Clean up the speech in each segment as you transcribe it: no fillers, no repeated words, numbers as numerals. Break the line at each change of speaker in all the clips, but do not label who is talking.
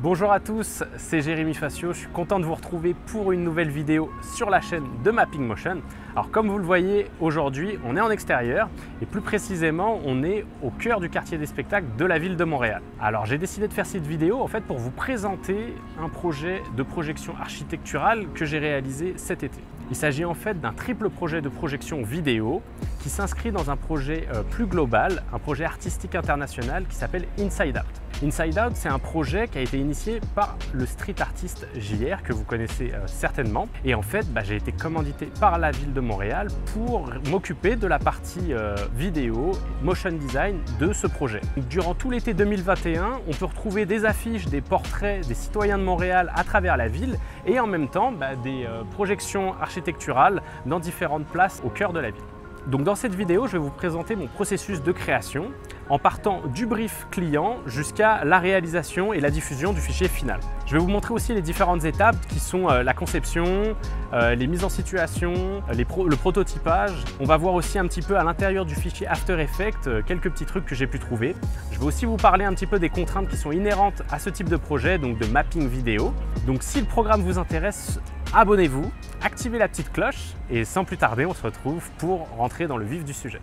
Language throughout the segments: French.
Bonjour à tous, c'est Jérémy Facio, je suis content de vous retrouver pour une nouvelle vidéo sur la chaîne de Mapping Motion. Alors comme vous le voyez, aujourd'hui on est en extérieur et plus précisément on est au cœur du quartier des spectacles de la ville de Montréal. Alors j'ai décidé de faire cette vidéo en fait pour vous présenter un projet de projection architecturale que j'ai réalisé cet été. Il s'agit en fait d'un triple projet de projection vidéo qui s'inscrit dans un projet plus global, un projet artistique international qui s'appelle Inside Out. Inside Out, c'est un projet qui a été initié par le street artiste JR, que vous connaissez certainement. Et en fait, j'ai été commandité par la ville de Montréal pour m'occuper de la partie vidéo, motion design de ce projet. Durant tout l'été 2021, on peut retrouver des affiches, des portraits des citoyens de Montréal à travers la ville et en même temps des projections architecturales dans différentes places au cœur de la ville. Donc dans cette vidéo, je vais vous présenter mon processus de création en partant du brief client jusqu'à la réalisation et la diffusion du fichier final. Je vais vous montrer aussi les différentes étapes qui sont la conception, les mises en situation, le prototypage. On va voir aussi un petit peu à l'intérieur du fichier After Effects quelques petits trucs que j'ai pu trouver. Je vais aussi vous parler un petit peu des contraintes qui sont inhérentes à ce type de projet, donc de mapping vidéo. Donc si le programme vous intéresse, abonnez-vous, activez la petite cloche et sans plus tarder, on se retrouve pour rentrer dans le vif du sujet.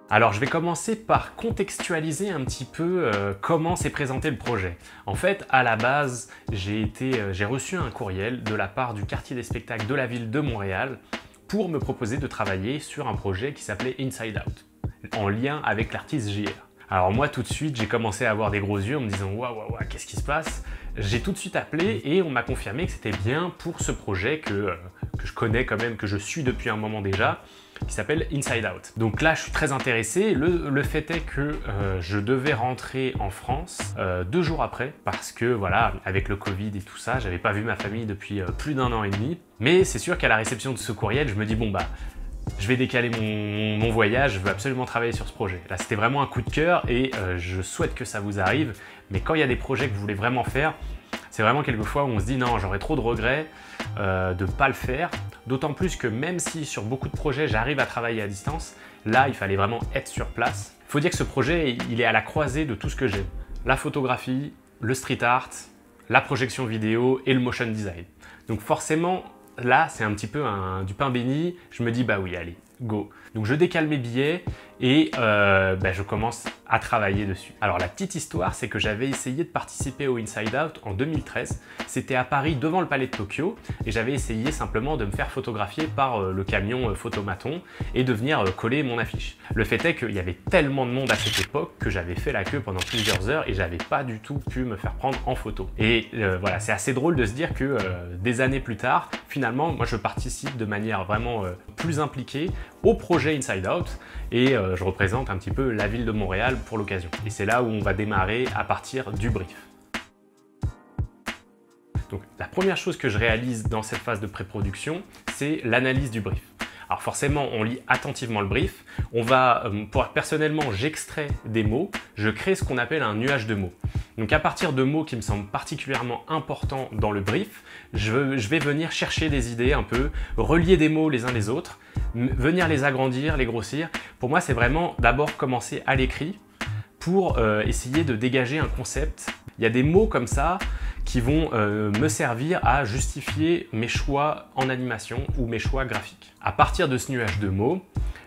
Alors je vais commencer par contextualiser un petit peu comment s'est présenté le projet. En fait, à la base, j'ai reçu un courriel de la part du quartier des spectacles de la ville de Montréal pour me proposer de travailler sur un projet qui s'appelait Inside Out, en lien avec l'artiste JR. Alors moi tout de suite, j'ai commencé à avoir des gros yeux en me disant waouh, qu'est-ce qui se passe? J'ai tout de suite appelé et on m'a confirmé que c'était bien pour ce projet que je connais quand même, que je suis depuis un moment déjà, qui s'appelle Inside Out. Donc là, je suis très intéressé. Le fait est que je devais rentrer en France 2 jours après parce que voilà, avec le Covid et tout ça, j'avais pas vu ma famille depuis plus d'1 an et demi. Mais c'est sûr qu'à la réception de ce courriel, je me dis bon je vais décaler mon voyage, je veux absolument travailler sur ce projet. Là, c'était vraiment un coup de cœur et je souhaite que ça vous arrive. Mais quand il y a des projets que vous voulez vraiment faire, c'est vraiment quelquefois où on se dit non, j'aurais trop de regrets de ne pas le faire. D'autant plus que même si sur beaucoup de projets, j'arrive à travailler à distance, là, il fallait vraiment être sur place. Il faut dire que ce projet, il est à la croisée de tout ce que j'aime. La photographie, le street art, la projection vidéo et le motion design. Donc forcément, là, c'est un petit peu du pain béni. Je me dis, bah oui, allez, go. Donc je décale mes billets et je commence à travailler dessus. Alors la petite histoire, c'est que j'avais essayé de participer au Inside Out en 2013. C'était à Paris devant le Palais de Tokyo et j'avais essayé simplement de me faire photographier par le camion photomaton et de venir coller mon affiche. Le fait est qu'il y avait tellement de monde à cette époque que j'avais fait la queue pendant plusieurs heures et j'avais pas du tout pu me faire prendre en photo. Et voilà, c'est assez drôle de se dire que des années plus tard, finalement, moi je participe de manière vraiment plus impliquée au projet Inside Out et je représente un petit peu la ville de Montréal pour l'occasion. Et c'est là où on va démarrer à partir du brief. Donc la première chose que je réalise dans cette phase de pré-production, c'est l'analyse du brief. Alors forcément, on lit attentivement le brief. Personnellement, j'extrais des mots, je crée ce qu'on appelle un nuage de mots. Donc à partir de mots qui me semblent particulièrement importants dans le brief, je vais venir chercher des idées un peu, relier des mots les uns les autres, venir les agrandir, les grossir. Pour moi, c'est vraiment d'abord commencer à l'écrit pour essayer de dégager un concept. Il y a des mots comme ça qui vont me servir à justifier mes choix en animation ou mes choix graphiques. À partir de ce nuage de mots,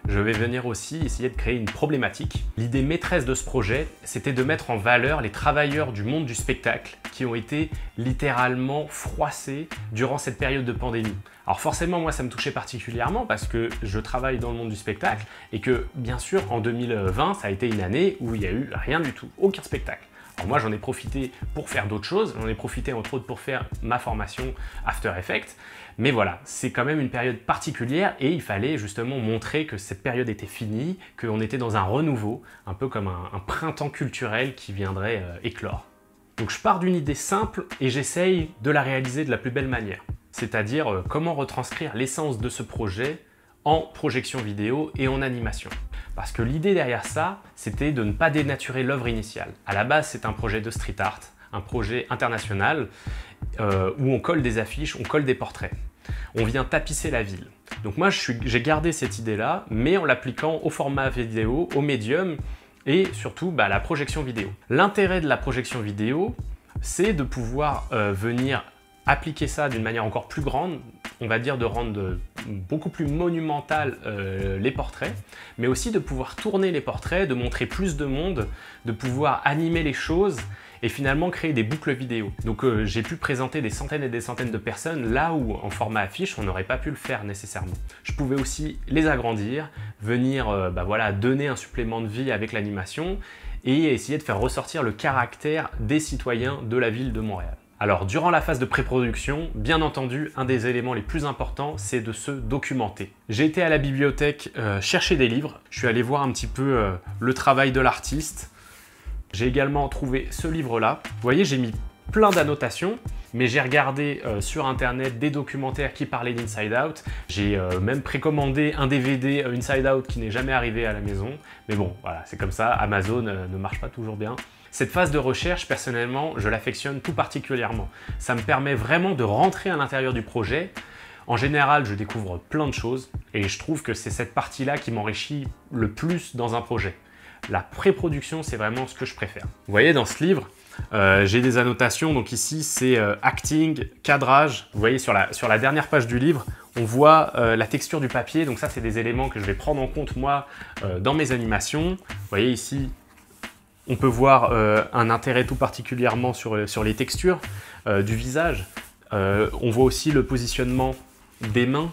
je vais venir aussi essayer de créer une problématique. L'idée maîtresse de ce projet, c'était de mettre en valeur les travailleurs du monde du spectacle qui ont été littéralement froissés durant cette période de pandémie. Alors forcément, moi, ça me touchait particulièrement parce que je travaille dans le monde du spectacle et que, bien sûr, en 2020, ça a été une année où il n'y a eu rien du tout, aucun spectacle. Alors moi, j'en ai profité pour faire d'autres choses. J'en ai profité entre autres pour faire ma formation After Effects. Mais voilà, c'est quand même une période particulière et il fallait justement montrer que cette période était finie, qu'on était dans un renouveau, un peu comme un printemps culturel qui viendrait éclore. Donc je pars d'une idée simple et j'essaye de la réaliser de la plus belle manière. C'est-à-dire comment retranscrire l'essence de ce projet en projection vidéo et en animation. Parce que l'idée derrière ça, c'était de ne pas dénaturer l'œuvre initiale. À la base, c'est un projet de street art, un projet international où on colle des affiches, on colle des portraits. On vient tapisser la ville. Donc moi, j'ai gardé cette idée-là, mais en l'appliquant au format vidéo, au médium et surtout à la projection vidéo. L'intérêt de la projection vidéo, c'est de pouvoir venir appliquer ça d'une manière encore plus grande, on va dire de rendre beaucoup plus monumental les portraits, mais aussi de pouvoir tourner les portraits, de montrer plus de monde, de pouvoir animer les choses et finalement créer des boucles vidéo. Donc j'ai pu présenter des centaines et des centaines de personnes là où en format affiche on n'aurait pas pu le faire nécessairement. Je pouvais aussi les agrandir, venir voilà, donner un supplément de vie avec l'animation et essayer de faire ressortir le caractère des citoyens de la ville de Montréal. Alors, durant la phase de pré-production, bien entendu, un des éléments les plus importants, c'est de se documenter. J'ai été à la bibliothèque chercher des livres, je suis allé voir un petit peu le travail de l'artiste. J'ai également trouvé ce livre-là. Vous voyez, j'ai mis plein d'annotations, mais j'ai regardé sur internet des documentaires qui parlaient d'Inside Out. J'ai même précommandé un DVD Inside Out qui n'est jamais arrivé à la maison. Mais bon, voilà, c'est comme ça, Amazon ne marche pas toujours bien. Cette phase de recherche, personnellement, je l'affectionne tout particulièrement. Ça me permet vraiment de rentrer à l'intérieur du projet. En général, je découvre plein de choses et je trouve que c'est cette partie-là qui m'enrichit le plus dans un projet. La pré-production, c'est vraiment ce que je préfère. Vous voyez, dans ce livre, j'ai des annotations. Donc ici, c'est acting, cadrage. Vous voyez, sur la dernière page du livre, on voit la texture du papier. Donc ça, c'est des éléments que je vais prendre en compte, moi, dans mes animations. Vous voyez ici, on peut voir un intérêt tout particulièrement sur les textures du visage. On voit aussi le positionnement des mains.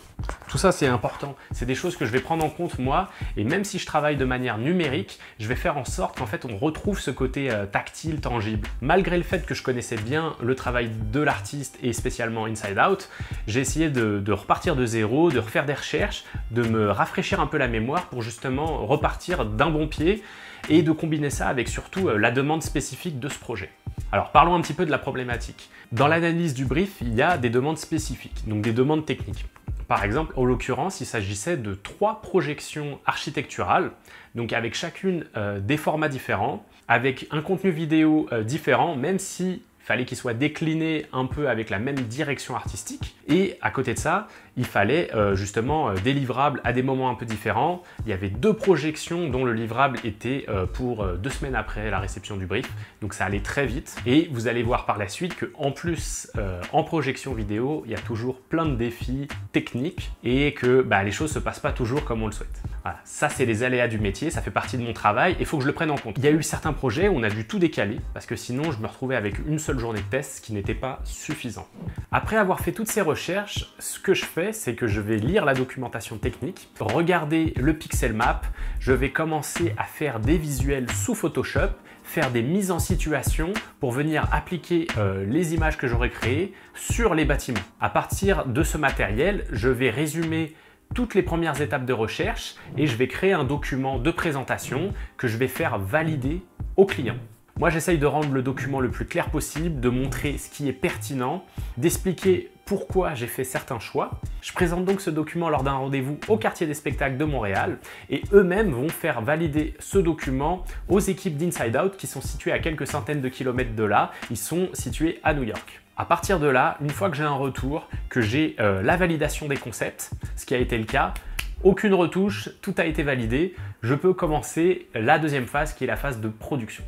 Tout ça, c'est important. C'est des choses que je vais prendre en compte, moi. Et même si je travaille de manière numérique, je vais faire en sorte qu'en fait, on retrouve ce côté tactile, tangible. Malgré le fait que je connaissais bien le travail de l'artiste et spécialement Inside Out, j'ai essayé de repartir de zéro, de refaire des recherches, de me rafraîchir un peu la mémoire pour justement repartir d'un bon pied et de combiner ça avec surtout la demande spécifique de ce projet. Alors parlons un petit peu de la problématique. Dans l'analyse du brief, il y a des demandes spécifiques, donc des demandes techniques. Par exemple, en l'occurrence, il s'agissait de 3 projections architecturales, donc avec chacune des formats différents, avec un contenu vidéo différent, même si fallait qu'il soit décliné un peu avec la même direction artistique. Et à côté de ça, il fallait justement des livrables à des moments un peu différents. Il y avait 2 projections dont le livrable était pour 2 semaines après la réception du brief. Donc ça allait très vite. Et vous allez voir par la suite qu'en plus, en projection vidéo, il y a toujours plein de défis techniques et que les choses ne se passent pas toujours comme on le souhaite. Voilà, ça c'est les aléas du métier, ça fait partie de mon travail et il faut que je le prenne en compte. Il y a eu certains projets où on a dû tout décaler parce que sinon je me retrouvais avec une seule journée de test, ce qui n'était pas suffisant. Après avoir fait toutes ces recherches, ce que je fais, c'est que je vais lire la documentation technique, regarder le pixel map, je vais commencer à faire des visuels sous Photoshop, faire des mises en situation pour venir appliquer les images que j'aurais créées sur les bâtiments. À partir de ce matériel, je vais résumer toutes les premières étapes de recherche et je vais créer un document de présentation que je vais faire valider au client. Moi, j'essaye de rendre le document le plus clair possible, de montrer ce qui est pertinent, d'expliquer pourquoi j'ai fait certains choix. Je présente donc ce document lors d'un rendez-vous au quartier des spectacles de Montréal et eux-mêmes vont faire valider ce document aux équipes d'Inside Out qui sont situées à quelques centaines de kilomètres de là. Ils sont situés à New York. À partir de là, une fois que j'ai un retour, que j'ai la validation des concepts, ce qui a été le cas, aucune retouche, tout a été validé, je peux commencer la deuxième phase qui est la phase de production.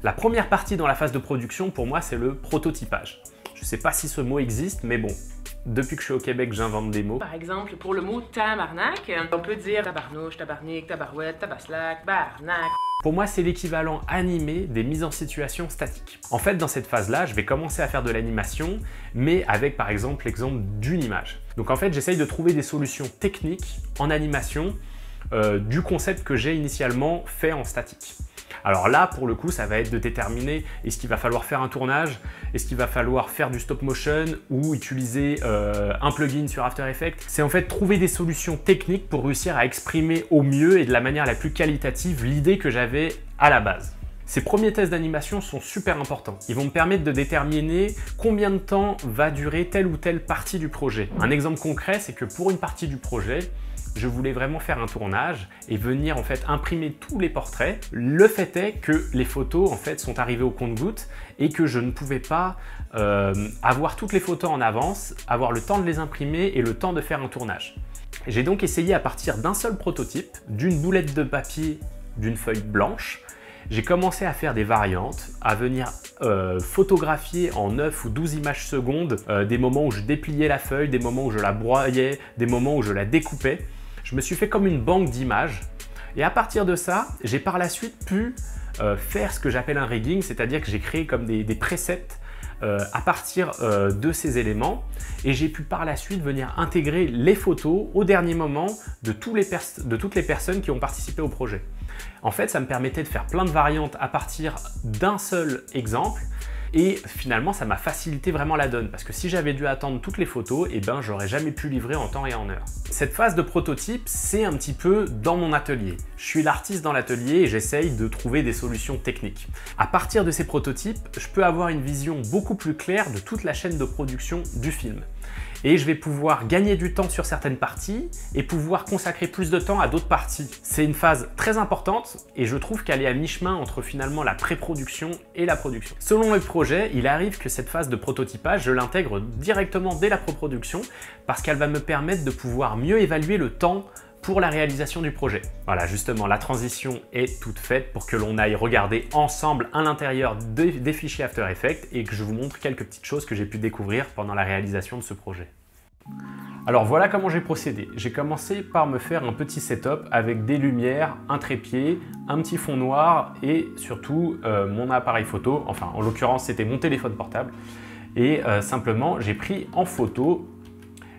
La première partie dans la phase de production, pour moi, c'est le prototypage. Je ne sais pas si ce mot existe, mais bon, depuis que je suis au Québec, j'invente des mots.
Par exemple, pour le mot tabarnak, on peut dire tabarnouche, tabarnak, tabarouette, tabaslac, barnac.
Pour moi, c'est l'équivalent animé des mises en situation statiques. En fait, dans cette phase-là, je vais commencer à faire de l'animation, mais avec par exemple l'exemple d'une image. Donc en fait, j'essaye de trouver des solutions techniques en animation du concept que j'ai initialement fait en statique. Alors là, pour le coup, ça va être de déterminer est-ce qu'il va falloir faire un tournage, est-ce qu'il va falloir faire du stop motion ou utiliser un plugin sur After Effects. C'est en fait trouver des solutions techniques pour réussir à exprimer au mieux et de la manière la plus qualitative l'idée que j'avais à la base. Ces premiers tests d'animation sont super importants. Ils vont me permettre de déterminer combien de temps va durer telle ou telle partie du projet. Un exemple concret, c'est que pour une partie du projet, je voulais vraiment faire un tournage et venir en fait imprimer tous les portraits. Le fait est que les photos en fait sont arrivées au compte-gouttes et que je ne pouvais pas avoir toutes les photos en avance, avoir le temps de les imprimer et le temps de faire un tournage. J'ai donc essayé à partir d'un seul prototype, d'une boulette de papier, d'une feuille blanche. J'ai commencé à faire des variantes, à venir photographier en 9 ou 12 images secondes des moments où je dépliais la feuille, des moments où je la broyais, des moments où je la découpais. Je me suis fait comme une banque d'images et à partir de ça, j'ai par la suite pu faire ce que j'appelle un rigging, c'est-à-dire que j'ai créé comme des presets à partir de ces éléments et j'ai pu par la suite venir intégrer les photos au dernier moment de toutes les personnes qui ont participé au projet. En fait, ça me permettait de faire plein de variantes à partir d'un seul exemple et finalement, ça m'a facilité vraiment la donne parce que si j'avais dû attendre toutes les photos, eh ben, j'aurais jamais pu livrer en temps et en heure. Cette phase de prototype, c'est un petit peu dans mon atelier. Je suis l'artiste dans l'atelier et j'essaye de trouver des solutions techniques. À partir de ces prototypes, je peux avoir une vision beaucoup plus claire de toute la chaîne de production du film. Et je vais pouvoir gagner du temps sur certaines parties et pouvoir consacrer plus de temps à d'autres parties. C'est une phase très importante et je trouve qu'elle est à mi-chemin entre finalement la pré-production et la production. Selon le projet, il arrive que cette phase de prototypage, je l'intègre directement dès la pré-production parce qu'elle va me permettre de pouvoir mieux évaluer le temps pour la réalisation du projet. Voilà, justement, la transition est toute faite pour que l'on aille regarder ensemble à l'intérieur des fichiers After Effects et que je vous montre quelques petites choses que j'ai pu découvrir pendant la réalisation de ce projet. Alors voilà comment j'ai procédé. J'ai commencé par me faire un petit setup avec des lumières, un trépied, un petit fond noir et surtout mon appareil photo, enfin en l'occurrence c'était mon téléphone portable et simplement j'ai pris en photo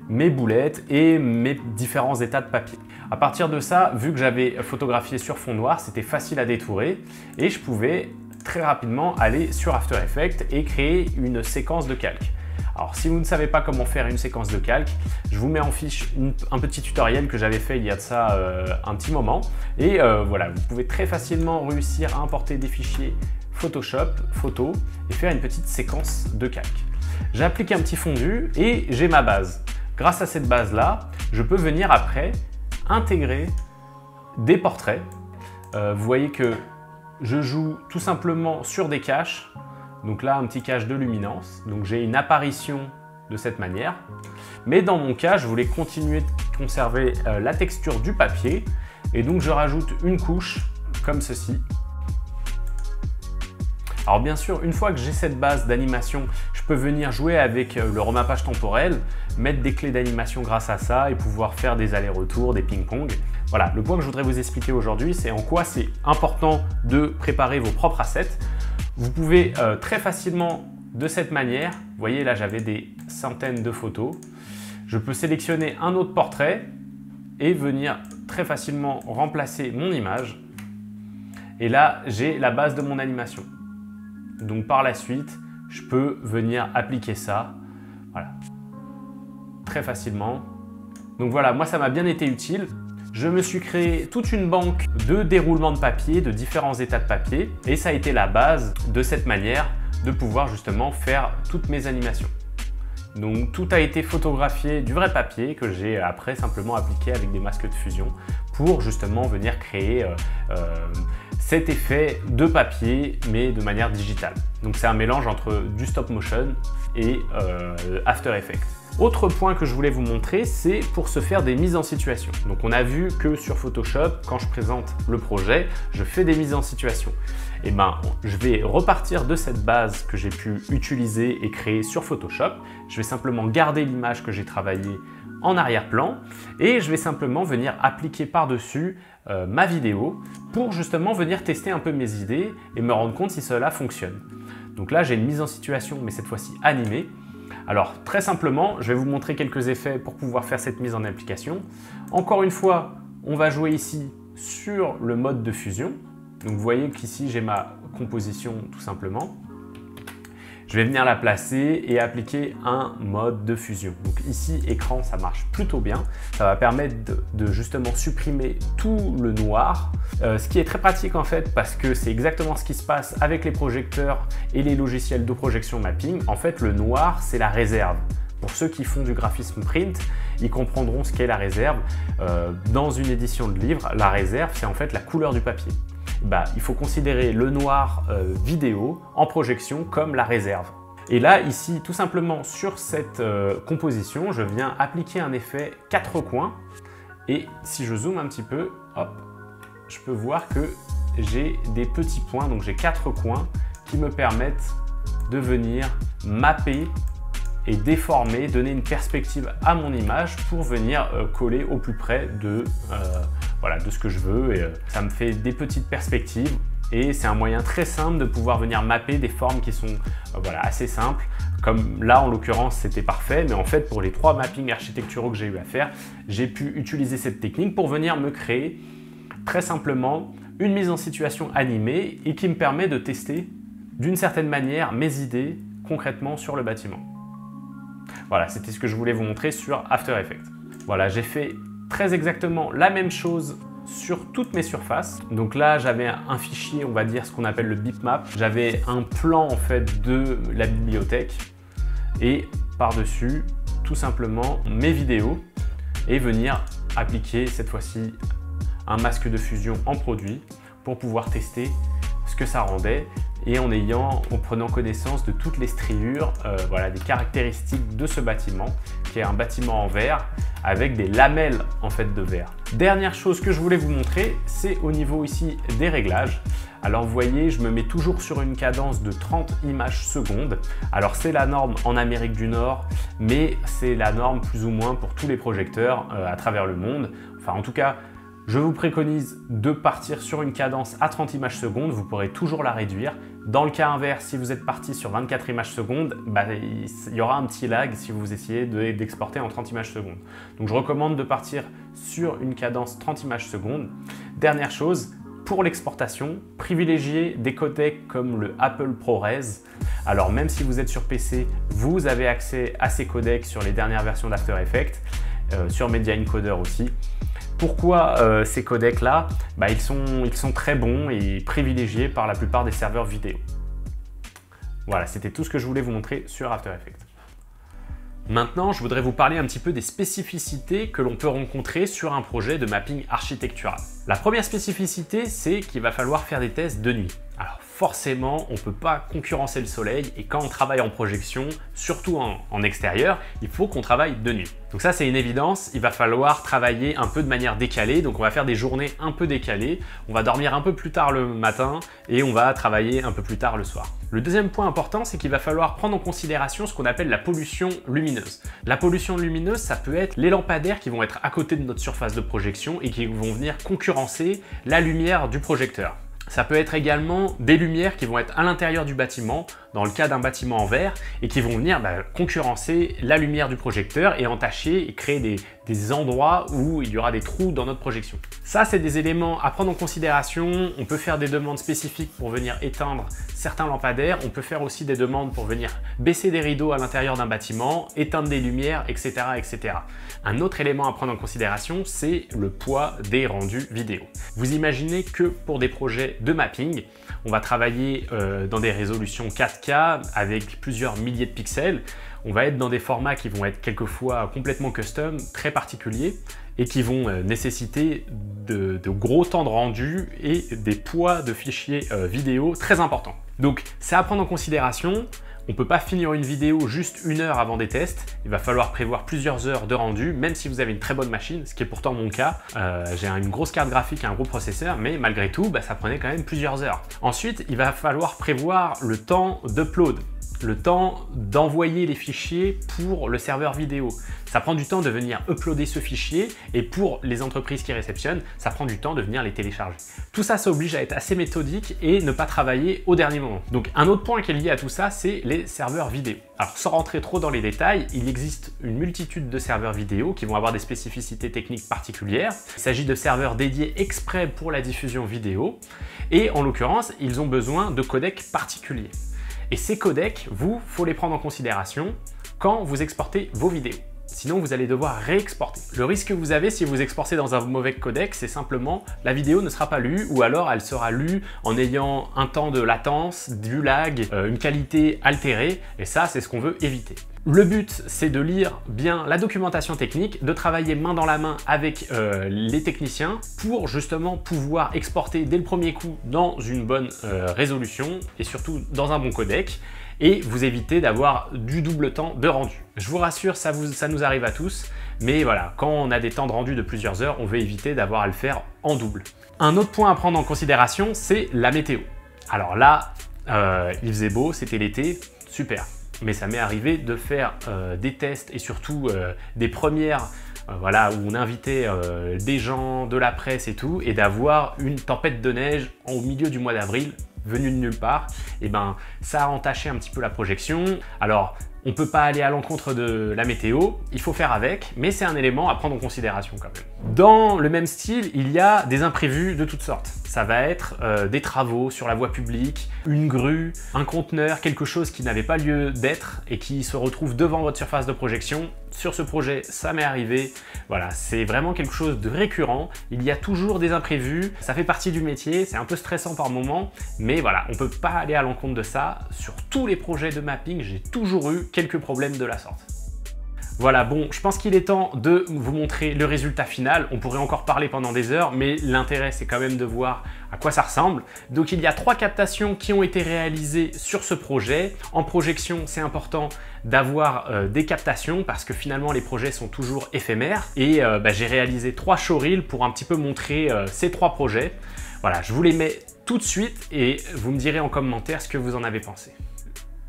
mes boulettes et mes différents états de papier. À partir de ça, vu que j'avais photographié sur fond noir, c'était facile à détourer et je pouvais très rapidement aller sur After Effects et créer une séquence de calque. Alors si vous ne savez pas comment faire une séquence de calque, je vous mets en fiche un petit tutoriel que j'avais fait il y a de ça un petit moment et voilà, vous pouvez très facilement réussir à importer des fichiers Photoshop, photo et faire une petite séquence de calque. J'applique un petit fondu et j'ai ma base. Grâce à cette base-là, je peux venir après intégrer des portraits. Vous voyez que je joue tout simplement sur des caches. Donc là, un petit cache de luminance. Donc j'ai une apparition de cette manière. Mais dans mon cas, je voulais continuer de conserver la texture du papier. Et donc je rajoute une couche comme ceci. Alors bien sûr, une fois que j'ai cette base d'animation, je peux venir jouer avec le remappage temporel, mettre des clés d'animation grâce à ça et pouvoir faire des allers-retours, des ping-pong. Voilà, le point que je voudrais vous expliquer aujourd'hui, c'est en quoi c'est important de préparer vos propres assets. Vous pouvez très facilement, de cette manière, vous voyez là j'avais des centaines de photos, je peux sélectionner un autre portrait et venir très facilement remplacer mon image. Et là, j'ai la base de mon animation. Donc par la suite, je peux venir appliquer ça, voilà, très facilement. Donc voilà, moi ça m'a bien été utile. Je me suis créé toute une banque de déroulement de papier, de différents états de papier et ça a été la base de cette manière de pouvoir justement faire toutes mes animations. Donc tout a été photographié du vrai papier que j'ai après simplement appliqué avec des masques de fusion pour justement venir créer cet effet de papier mais de manière digitale. Donc c'est un mélange entre du stop motion et After Effects. Autre point que je voulais vous montrer, c'est pour se faire des mises en situation. Donc on a vu que sur Photoshop, quand je présente le projet, je fais des mises en situation. Et ben, je vais repartir de cette base que j'ai pu utiliser et créer sur Photoshop. Je vais simplement garder l'image que j'ai travaillée en arrière-plan et je vais simplement venir appliquer par-dessus ma vidéo pour justement venir tester un peu mes idées et me rendre compte si cela fonctionne. Donc là, j'ai une mise en situation, mais cette fois-ci animée. Alors très simplement, je vais vous montrer quelques effets pour pouvoir faire cette mise en application. Encore une fois, on va jouer ici sur le mode de fusion. Donc vous voyez qu'ici j'ai ma composition tout simplement. Je vais venir la placer et appliquer un mode de fusion. Donc ici, écran, ça marche plutôt bien. Ça va permettre de justement supprimer tout le noir. Ce qui est très pratique en fait parce que c'est exactement ce qui se passe avec les projecteurs et les logiciels de projection mapping. En fait, le noir, c'est la réserve. Pour ceux qui font du graphisme print, ils comprendront ce qu'est la réserve. Dans une édition de livre, la réserve, c'est en fait la couleur du papier. Il faut considérer le noir vidéo en projection comme la réserve. Et là, ici, tout simplement sur cette composition, je viens appliquer un effet 4 coins. Et si je zoome un petit peu, hop, je peux voir que j'ai des petits points, donc j'ai 4 coins qui me permettent de venir mapper et déformer, donner une perspective à mon image pour venir coller au plus près de ce que je veux. Et, ça me fait des petites perspectives et c'est un moyen très simple de pouvoir venir mapper des formes qui sont assez simples. Comme là, en l'occurrence, c'était parfait, mais en fait, pour les 3 mappings architecturaux que j'ai eu à faire, j'ai pu utiliser cette technique pour venir me créer très simplement une mise en situation animée et qui me permet de tester d'une certaine manière mes idées concrètement sur le bâtiment. Voilà, c'était ce que je voulais vous montrer sur After Effects. Voilà, j'ai fait très exactement la même chose sur toutes mes surfaces. Donc là, j'avais un fichier, on va dire ce qu'on appelle le bitmap. J'avais un plan en fait de la bibliothèque et par-dessus, tout simplement mes vidéos et venir appliquer cette fois-ci un masque de fusion en produit pour pouvoir tester ce que ça rendait et en prenant connaissance de toutes les striures, des caractéristiques de ce bâtiment qui est un bâtiment en verre avec des lamelles en fait de verre. Dernière chose que je voulais vous montrer, c'est au niveau ici des réglages. Alors vous voyez, je me mets toujours sur une cadence de 30 images secondes. Alors c'est la norme en Amérique du Nord, mais c'est la norme plus ou moins pour tous les projecteurs à travers le monde. Enfin en tout cas, je vous préconise de partir sur une cadence à 30 images secondes, vous pourrez toujours la réduire. Dans le cas inverse, si vous êtes parti sur 24 images secondes, il y aura un petit lag si vous essayez d'exporter en 30 images secondes. Donc je recommande de partir sur une cadence 30 images secondes. Dernière chose, pour l'exportation, privilégiez des codecs comme le Apple ProRes. Alors même si vous êtes sur PC, vous avez accès à ces codecs sur les dernières versions d'After Effects, sur Media Encoder aussi. Pourquoi ces codecs-là? Ils sont très bons et privilégiés par la plupart des serveurs vidéo. Voilà, c'était tout ce que je voulais vous montrer sur After Effects. Maintenant, je voudrais vous parler un petit peu des spécificités que l'on peut rencontrer sur un projet de mapping architectural. La première spécificité, c'est qu'il va falloir faire des tests de nuit. Alors forcément, on ne peut pas concurrencer le soleil et quand on travaille en projection, surtout en extérieur, il faut qu'on travaille de nuit. Donc ça, c'est une évidence, il va falloir travailler un peu de manière décalée, donc on va faire des journées un peu décalées, on va dormir un peu plus tard le matin et on va travailler un peu plus tard le soir. Le deuxième point important, c'est qu'il va falloir prendre en considération ce qu'on appelle la pollution lumineuse. La pollution lumineuse, ça peut être les lampadaires qui vont être à côté de notre surface de projection et qui vont venir concurrencer la lumière du projecteur. Ça peut être également des lumières qui vont être à l'intérieur du bâtiment, dans le cas d'un bâtiment en verre, et qui vont venir concurrencer la lumière du projecteur et entacher et créer des endroits où il y aura des trous dans notre projection. Ça, c'est des éléments à prendre en considération. On peut faire des demandes spécifiques pour venir éteindre certains lampadaires. On peut faire aussi des demandes pour venir baisser des rideaux à l'intérieur d'un bâtiment, éteindre des lumières, etc., etc. Un autre élément à prendre en considération, c'est le poids des rendus vidéo. Vous imaginez que pour des projets de mapping, on va travailler dans des résolutions 4K avec plusieurs milliers de pixels. On va être dans des formats qui vont être quelquefois complètement custom, très particuliers et qui vont nécessiter de gros temps de rendu et des poids de fichiers vidéo très importants. Donc c'est à prendre en considération. On ne peut pas finir une vidéo juste 1 heure avant des tests. Il va falloir prévoir plusieurs heures de rendu, même si vous avez une très bonne machine, ce qui est pourtant mon cas. J'ai une grosse carte graphique et un gros processeur, mais malgré tout, ça prenait quand même plusieurs heures. Ensuite, il va falloir prévoir le temps d'upload, le temps d'envoyer les fichiers pour le serveur vidéo. Ça prend du temps de venir uploader ce fichier et pour les entreprises qui réceptionnent, ça prend du temps de venir les télécharger. Tout ça, ça oblige à être assez méthodique et ne pas travailler au dernier moment. Donc un autre point qui est lié à tout ça, c'est les serveurs vidéo. Alors sans rentrer trop dans les détails, il existe une multitude de serveurs vidéo qui vont avoir des spécificités techniques particulières. Il s'agit de serveurs dédiés exprès pour la diffusion vidéo et en l'occurrence, ils ont besoin de codecs particuliers. Et ces codecs, faut les prendre en considération quand vous exportez vos vidéos. Sinon, vous allez devoir réexporter. Le risque que vous avez si vous exportez dans un mauvais codec, c'est simplement la vidéo ne sera pas lue ou alors elle sera lue en ayant un temps de latence, du lag, une qualité altérée et ça, c'est ce qu'on veut éviter. Le but, c'est de lire bien la documentation technique, de travailler main dans la main avec les techniciens pour justement pouvoir exporter dès le premier coup dans une bonne résolution et surtout dans un bon codec et vous éviter d'avoir du double temps de rendu. Je vous rassure, ça nous arrive à tous, mais voilà, quand on a des temps de rendu de plusieurs heures, on veut éviter d'avoir à le faire en double. Un autre point à prendre en considération, c'est la météo. Alors là, il faisait beau, c'était l'été, super. Mais ça m'est arrivé de faire des tests et surtout des premières voilà, où on invitait des gens, de la presse et tout, et d'avoir une tempête de neige au milieu du mois d'avril, venue de nulle part. Et ben, ça a entaché un petit peu la projection. Alors, on ne peut pas aller à l'encontre de la météo, il faut faire avec, mais c'est un élément à prendre en considération quand même. Dans le même style, il y a des imprévus de toutes sortes. Ça va être des travaux sur la voie publique, une grue, un conteneur, quelque chose qui n'avait pas lieu d'être et qui se retrouve devant votre surface de projection. Sur ce projet, ça m'est arrivé. Voilà, c'est vraiment quelque chose de récurrent. Il y a toujours des imprévus, ça fait partie du métier, c'est un peu stressant par moment, mais voilà, on ne peut pas aller à l'encontre de ça. Sur tous les projets de mapping, j'ai toujours eu quelques problèmes de la sorte. Voilà, bon, je pense qu'il est temps de vous montrer le résultat final. On pourrait encore parler pendant des heures, mais l'intérêt, c'est quand même de voir à quoi ça ressemble. Donc, il y a 3 captations qui ont été réalisées sur ce projet. En projection, c'est important d'avoir des captations parce que finalement, les projets sont toujours éphémères. Et j'ai réalisé 3 showreels pour un petit peu montrer ces 3 projets. Voilà, je vous les mets tout de suite et vous me direz en commentaire ce que vous en avez pensé.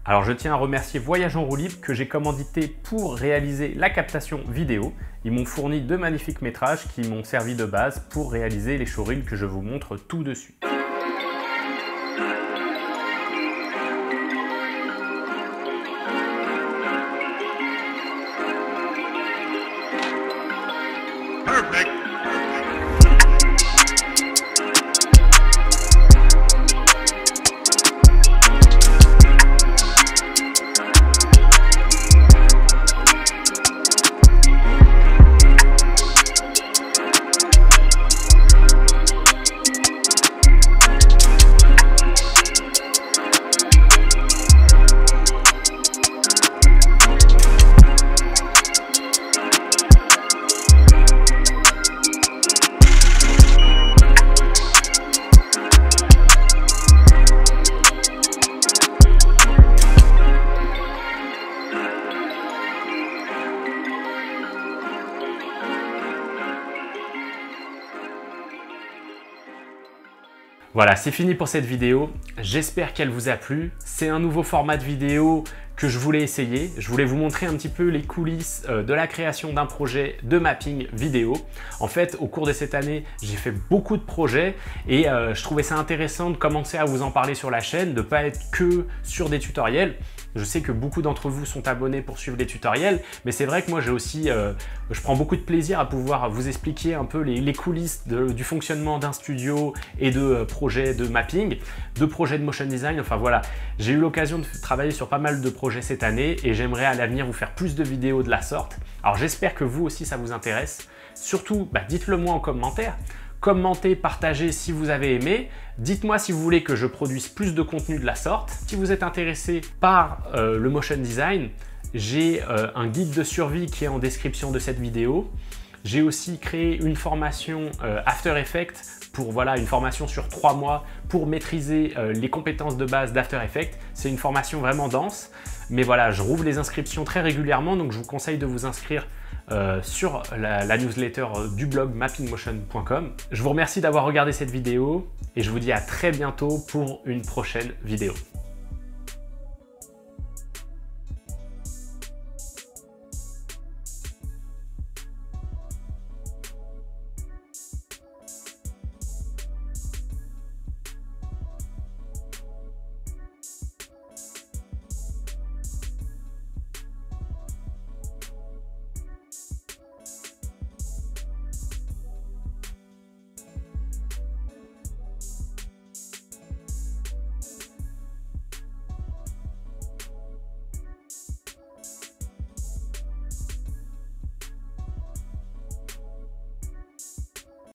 Alors je tiens à remercier Voyage en roue libre que j'ai commandité pour réaliser la captation vidéo. Ils m'ont fourni 2 magnifiques métrages qui m'ont servi de base pour réaliser les showreels que je vous montre tout de suite.
Perfect.
Voilà, c'est fini pour cette vidéo. J'espère qu'elle vous a plu. C'est un nouveau format de vidéo que je voulais essayer. Je voulais vous montrer un petit peu les coulisses de la création d'un projet de mapping vidéo. En fait, au cours de cette année, j'ai fait beaucoup de projets et je trouvais ça intéressant de commencer à vous en parler sur la chaîne, de ne pas être que sur des tutoriels. Je sais que beaucoup d'entre vous sont abonnés pour suivre les tutoriels, mais c'est vrai que moi j'ai aussi, je prends beaucoup de plaisir à pouvoir vous expliquer un peu les coulisses du fonctionnement d'un studio et de projets de mapping, de projets de motion design. Enfin voilà, j'ai eu l'occasion de travailler sur pas mal de projets cette année et j'aimerais à l'avenir vous faire plus de vidéos de la sorte. Alors j'espère que vous aussi ça vous intéresse. Surtout, dites-le moi en commentaire. Commentez, partagez si vous avez aimé. Dites-moi si vous voulez que je produise plus de contenu de la sorte. Si vous êtes intéressé par le motion design, j'ai un guide de survie qui est en description de cette vidéo. J'ai aussi créé une formation After Effects pour une formation sur 3 mois pour maîtriser les compétences de base d'After Effects. C'est une formation vraiment dense, mais voilà, je rouvre les inscriptions très régulièrement, donc je vous conseille de vous inscrire sur la newsletter du blog mappingmotion.com. Je vous remercie d'avoir regardé cette vidéo et je vous dis à très bientôt pour une prochaine vidéo.